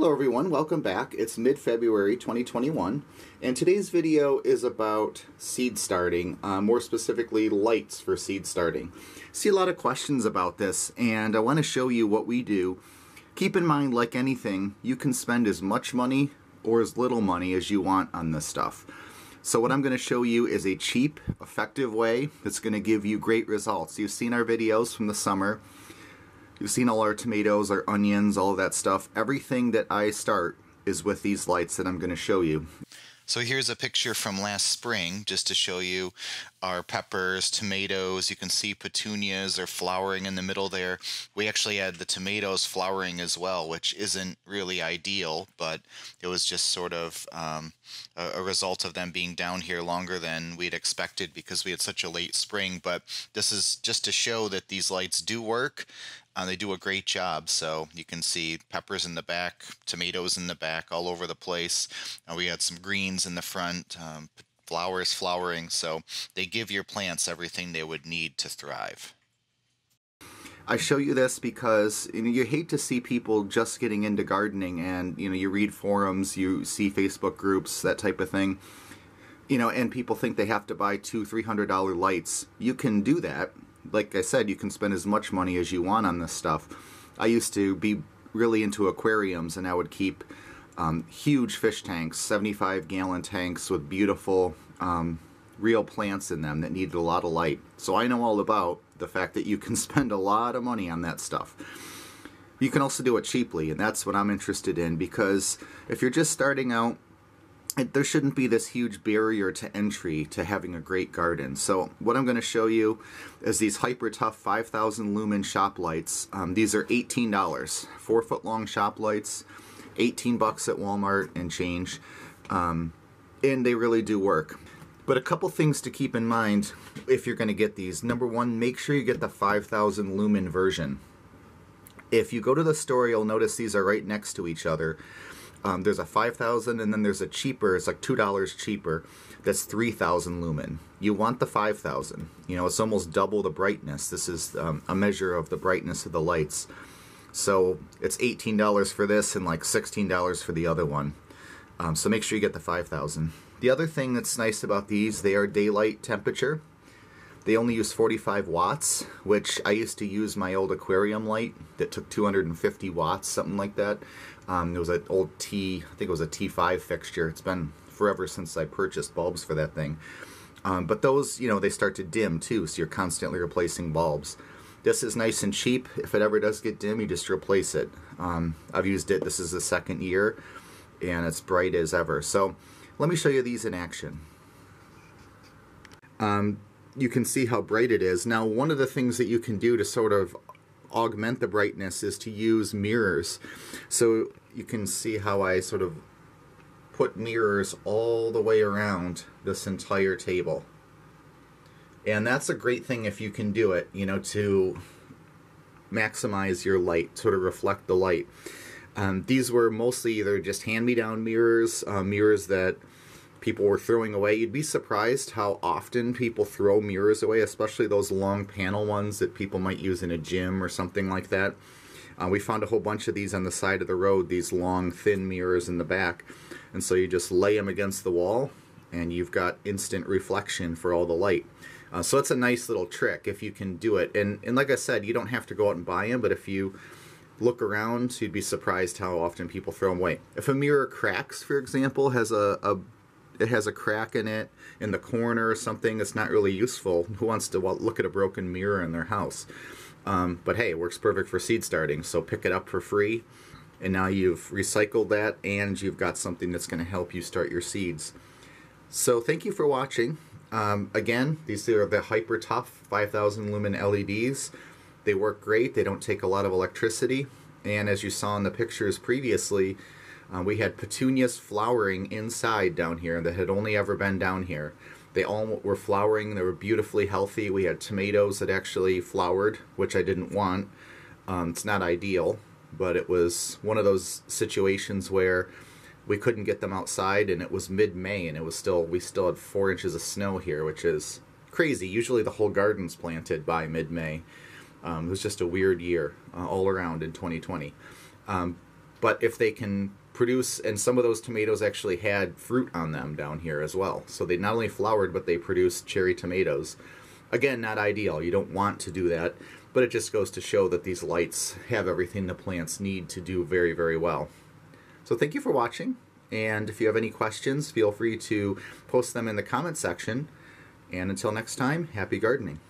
Hello everyone, welcome back. It's mid-February 2021 and today's video is about seed starting, more specifically lights for seed starting. See a lot of questions about this and I want to show you what we do. Keep in mind, like anything, you can spend as much money or as little money as you want on this stuff. So what I'm going to show you is a cheap, effective way that's going to give you great results. You've seen our videos from the summer. You've seen all our tomatoes, our onions, all of that stuff. Everything that I start is with these lights that I'm going to show you. So here's a picture from last spring just to show you our peppers, tomatoes. You can see petunias are flowering in the middle there. We actually had the tomatoes flowering as well, which isn't really ideal, but it was just sort of a result of them being down here longer than we'd expected because we had such a late spring. But this is just to show that these lights do work. They do a great job. So you can see peppers in the back, tomatoes in the back, all over the place. We had some greens in the front, flowers flowering. So they give your plants everything they would need to thrive. I show you this because you hate to see people just getting into gardening and you read forums, you see Facebook groups, that type of thing, and people think they have to buy $200–300 lights. You can do that. Like I said, you can spend as much money as you want on this stuff. I used to be really into aquariums and I would keep huge fish tanks, 75-gallon tanks with beautiful real plants in them that needed a lot of light. So I know all about the fact that you can spend a lot of money on that stuff. You can also do it cheaply, and that's what I'm interested in, because if you're just starting out, there shouldn't be this huge barrier to entry to having a great garden. So what I'm going to show you is these Hyper Tough 5000 lumen shop lights. These are $18, 4-foot long shop lights, $18 at Walmart and change, and they really do work. But a couple things to keep in mind if you're going to get these. Number one, make sure you get the 5000 lumen version. If you go to the store, you'll notice these are right next to each other. There's a 5,000 and then there's a cheaper, it's like $2 cheaper, that's 3,000 lumen. You want the 5,000. It's almost double the brightness. This is a measure of the brightness of the lights. So it's $18 for this and like $16 for the other one. So make sure you get the 5,000. The other thing that's nice about these, they are daylight temperature. They only use 45 watts, which I used to use my old aquarium light that took 250 watts, something like that. It was an old I think it was a T5 fixture. It's been forever since I purchased bulbs for that thing. But those, they start to dim too, so you're constantly replacing bulbs. This is nice and cheap. If it ever does get dim, you just replace it. I've used it, this is the second year, and it's bright as ever. So let me show you these in action. You can see how bright it is. Now, one of the things that you can do to sort of augment the brightness is to use mirrors. So you can see how I sort of put mirrors all the way around this entire table. And that's a great thing if you can do it, to maximize your light, sort of reflect the light. These were mostly either just hand-me-down mirrors, mirrors that people were throwing away. You'd be surprised how often people throw mirrors away, especially those long panel ones that people might use in a gym or something like that. We found a whole bunch of these on the side of the road, these long, thin mirrors in the back. And so you just lay them against the wall, and you've got instant reflection for all the light. So it's a nice little trick if you can do it. And like I said, you don't have to go out and buy them, but if you look around, you'd be surprised how often people throw them away. If a mirror cracks, for example, it has a crack in it in the corner or something, it's not really useful. Who wants to look at a broken mirror in their house? But hey, it works perfect for seed starting, so pick it up for free, and now you've recycled that and you've got something that's going to help you start your seeds. So thank you for watching. Again, these are the Hyper Tough 5000 lumen LEDs. They work great, they don't take a lot of electricity, and as you saw in the pictures previously, we had petunias flowering inside down here that had only ever been down here. They all were flowering, they were beautifully healthy. We had tomatoes that actually flowered, which I didn't want. It's not ideal, but it was one of those situations where we couldn't get them outside, and it was mid-May, and we still had 4 inches of snow here, which is crazy. Usually the whole garden's planted by mid-May. It was just a weird year all around in 2020. But if they can produce, and some of those tomatoes actually had fruit on them down here as well. So they not only flowered, but they produced cherry tomatoes. Again, not ideal. You don't want to do that, but it just goes to show that these lights have everything the plants need to do very, very well. So thank you for watching, and if you have any questions, feel free to post them in the comment section. And until next time, happy gardening.